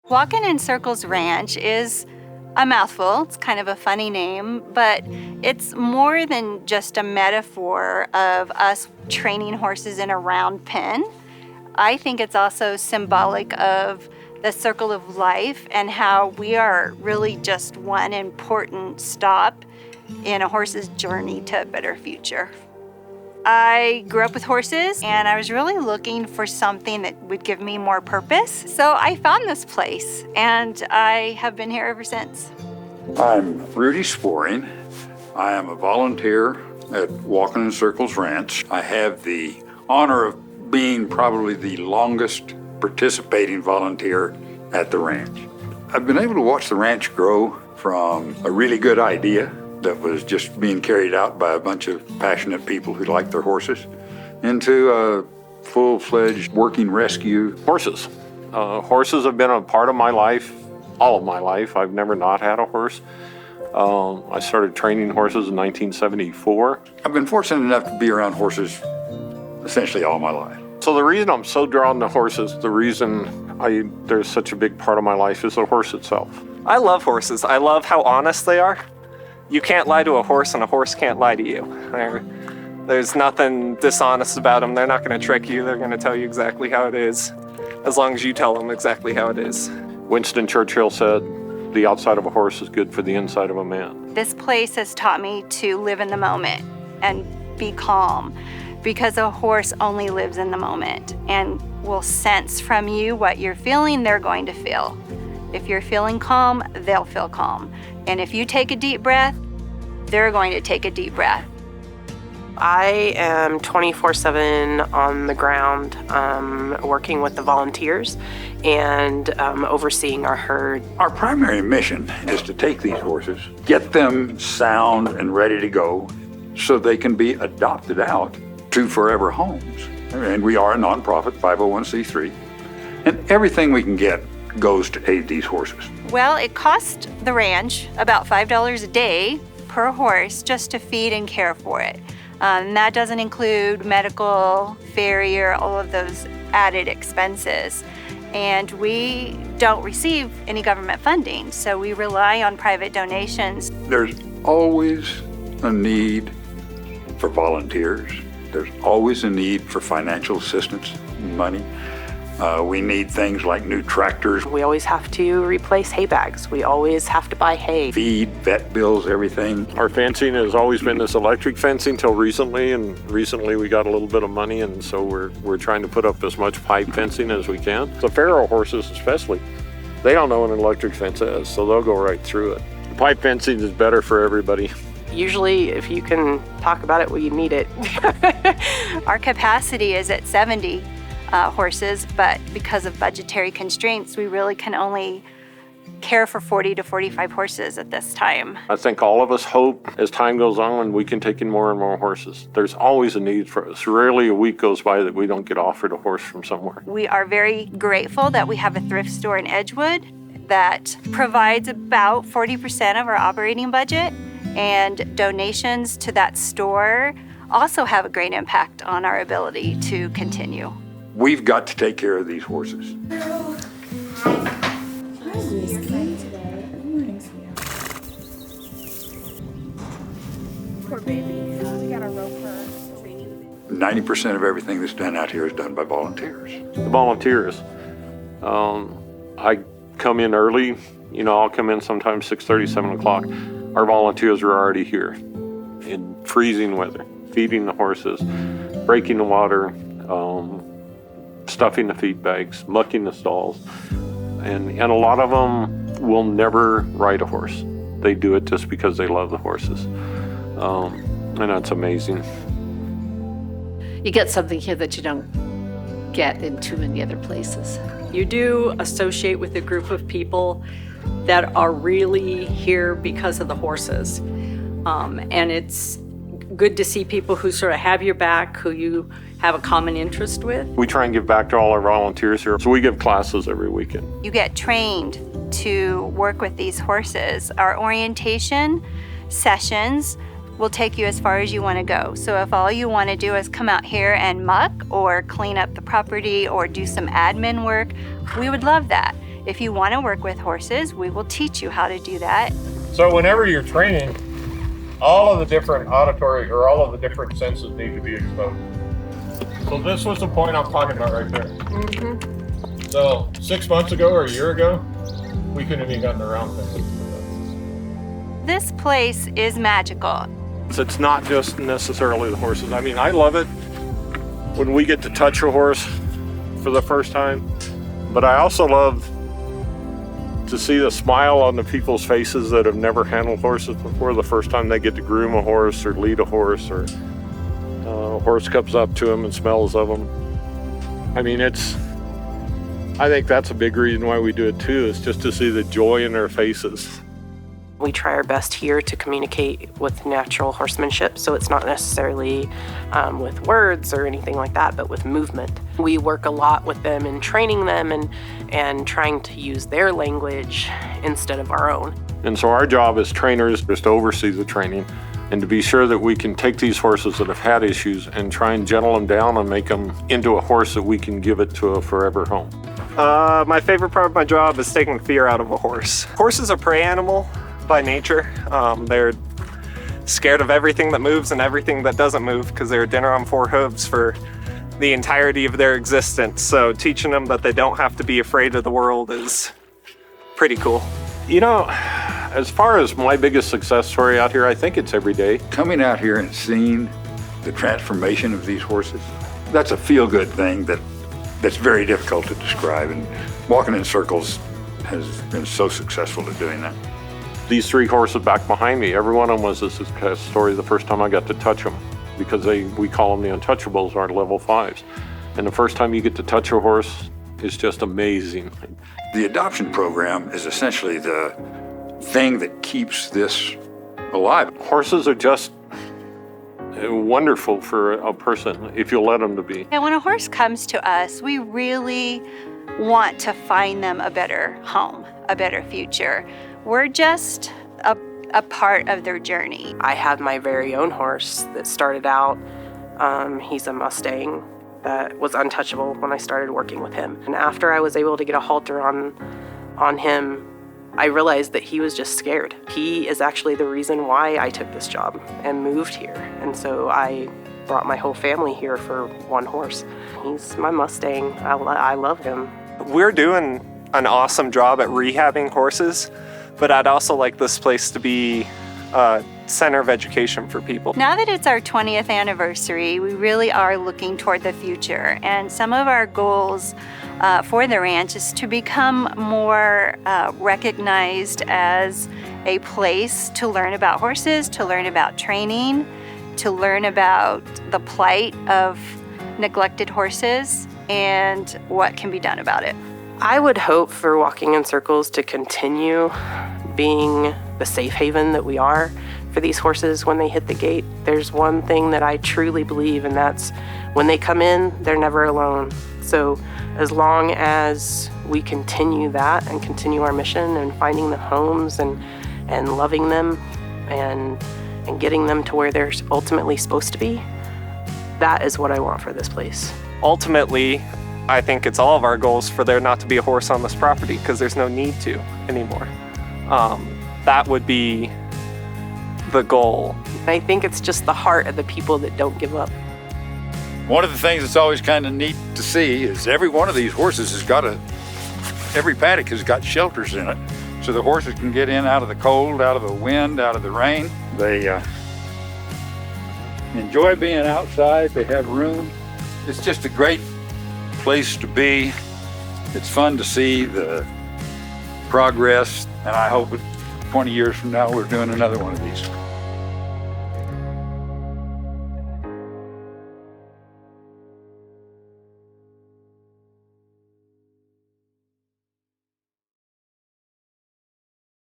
Walking in Circles Ranch is a mouthful. It's kind of a funny name, but it's more than just a metaphor of us training horses in a round pen. I think it's also symbolic of the circle of life and how we are really just one important stop in a horse's journey to a better future. I grew up with horses and I was really looking for something that would give me more purpose. So I found this place and I have been here ever since. I'm Rudy Sporing. I am a volunteer at Walking in Circles Ranch. I have the honor of being probably the longest participating volunteer at the ranch. I've been able to watch the ranch grow from a really good idea that was just being carried out by a bunch of passionate people who like their horses into a full-fledged working rescue. Horses. Horses have been a part of my life, all of my life. I've never not had a horse. I started training horses in 1974. I've been fortunate enough to be around horses essentially all my life. So the reason I'm so drawn to horses, the reason there's such a big part of my life is the horse itself. I love horses. I love how honest they are. You can't lie to a horse and a horse can't lie to you. There's nothing dishonest about them. They're not going to trick you. They're going to tell you exactly how it is, as long as you tell them exactly how it is. Winston Churchill said, the outside of a horse is good for the inside of a man. This place has taught me to live in the moment and be calm, because a horse only lives in the moment and will sense from you what you're feeling, they're going to feel. If you're feeling calm, they'll feel calm. And if you take a deep breath, they're going to take a deep breath. I am 24/7 on the ground, working with the volunteers and overseeing our herd. Our primary mission is to take these horses, get them sound and ready to go so they can be adopted out to forever homes. And we are a nonprofit 501c3, and everything we can get goes to aid these horses. Well, it costs the ranch about $5 a day per horse just to feed and care for it. And that doesn't include medical, farrier, all of those added expenses. And we don't receive any government funding, so we rely on private donations. There's always a need for volunteers. There's always a need for financial assistance, money. We need things like new tractors. We always have to replace hay bags. We always have to buy hay. Feed, vet bills, everything. Our fencing has always been this electric fencing till recently, and recently we got a little bit of money, and so we're trying to put up as much pipe fencing as we can. The farrow horses especially, they don't know what an electric fence is, so they'll go right through it. The pipe fencing is better for everybody. Usually, if you can talk about it, well, you need it. Our capacity is at 70 horses, but because of budgetary constraints, we really can only care for 40 to 45 horses at this time. I think all of us hope as time goes on we can take in more and more horses. There's always a need for us. Rarely a week goes by that we don't get offered a horse from somewhere. We are very grateful that we have a thrift store in Edgewood that provides about 40% of our operating budget, and donations to that store also have a great impact on our ability to continue. We've got to take care of these horses. Poor baby. We gotta rope her. 90% of everything that's done out here is done by volunteers. The volunteers, I come in early, I'll come in sometimes 6:30, 7 o'clock. Our volunteers are already here in freezing weather, feeding the horses, breaking the water, stuffing the feed bags, mucking the stalls. And a lot of them will never ride a horse. They do it just because they love the horses. And that's amazing. You get something here that you don't get in too many other places. You do associate with a group of people that are really here because of the horses. And it's good to see people who sort of have your back, who you have a common interest with. We try and give back to all our volunteers here. So we give classes every weekend. You get trained to work with these horses. Our orientation sessions will take you as far as you want to go. So if all you want to do is come out here and muck or clean up the property or do some admin work, we would love that. If you want to work with horses, we will teach you how to do that. So whenever you're training, all of the different auditory or all of the different senses need to be exposed. So this was the point I'm talking about right there. So 6 months ago or a year ago, we couldn't have even gotten around things. This place is magical. It's not just necessarily the horses. I mean, I love it when we get to touch a horse for the first time, but I also love to see the smile on the people's faces that have never handled horses before the first time they get to groom a horse or lead a horse, or a horse comes up to them and smells of them. I mean, I think that's a big reason why we do it too, is just to see the joy in their faces. We try our best here to communicate with natural horsemanship, so it's not necessarily with words or anything like that, but with movement. We work a lot with them in training them and trying to use their language instead of our own. And so our job as trainers is to oversee the training and to be sure that we can take these horses that have had issues and try and gentle them down and make them into a horse that we can give it to a forever home. My favorite part of my job is taking fear out of a horse. Horses are prey animal by nature. They're scared of everything that moves and everything that doesn't move because they're dinner on four hooves for the entirety of their existence. So teaching them that they don't have to be afraid of the world is pretty cool. You know, as far as my biggest success story out here, I think it's every day. Coming out here and seeing the transformation of these horses, that's a feel-good thing that's very difficult to describe. And walking in circles has been so successful at doing that. These three horses back behind me, every one of them was a success story the first time I got to touch them, because we call them the untouchables, our level 5s. And the first time you get to touch a horse is just amazing. The adoption program is essentially the thing that keeps this alive. Horses are just wonderful for a person if you let them to be. And when a horse comes to us, we really want to find them a better home, a better future. We're just a part of their journey. I had my very own horse that started out, he's a Mustang that was untouchable when I started working with him. And after I was able to get a halter on him, I realized that he was just scared. He is actually the reason why I took this job and moved here. And so I brought my whole family here for one horse. He's my Mustang. I love him. We're doing an awesome job at rehabbing horses, but I'd also like this place to be a center of education for people. Now that it's our 20th anniversary, we really are looking toward the future. And some of our goals for the ranch is to become more recognized as a place to learn about horses, to learn about training, to learn about the plight of neglected horses and what can be done about it. I would hope for Walking in Circles to continue being the safe haven that we are for these horses when they hit the gate. There's one thing that I truly believe, and that's when they come in, they're never alone. So as long as we continue that and continue our mission and finding them homes and loving them and getting them to where they're ultimately supposed to be, that is what I want for this place. Ultimately, I think it's all of our goals for there not to be a horse on this property because there's no need to anymore. That would be the goal. I think it's just the heart of the people that don't give up. One of the things that's always kind of neat to see is every one of these horses has got every paddock has got shelters in it. So the horses can get in out of the cold, out of the wind, out of the rain. They enjoy being outside, they have room. It's just a great place to be. It's fun to see the progress, and I hope 20 years from now we're doing another one of these.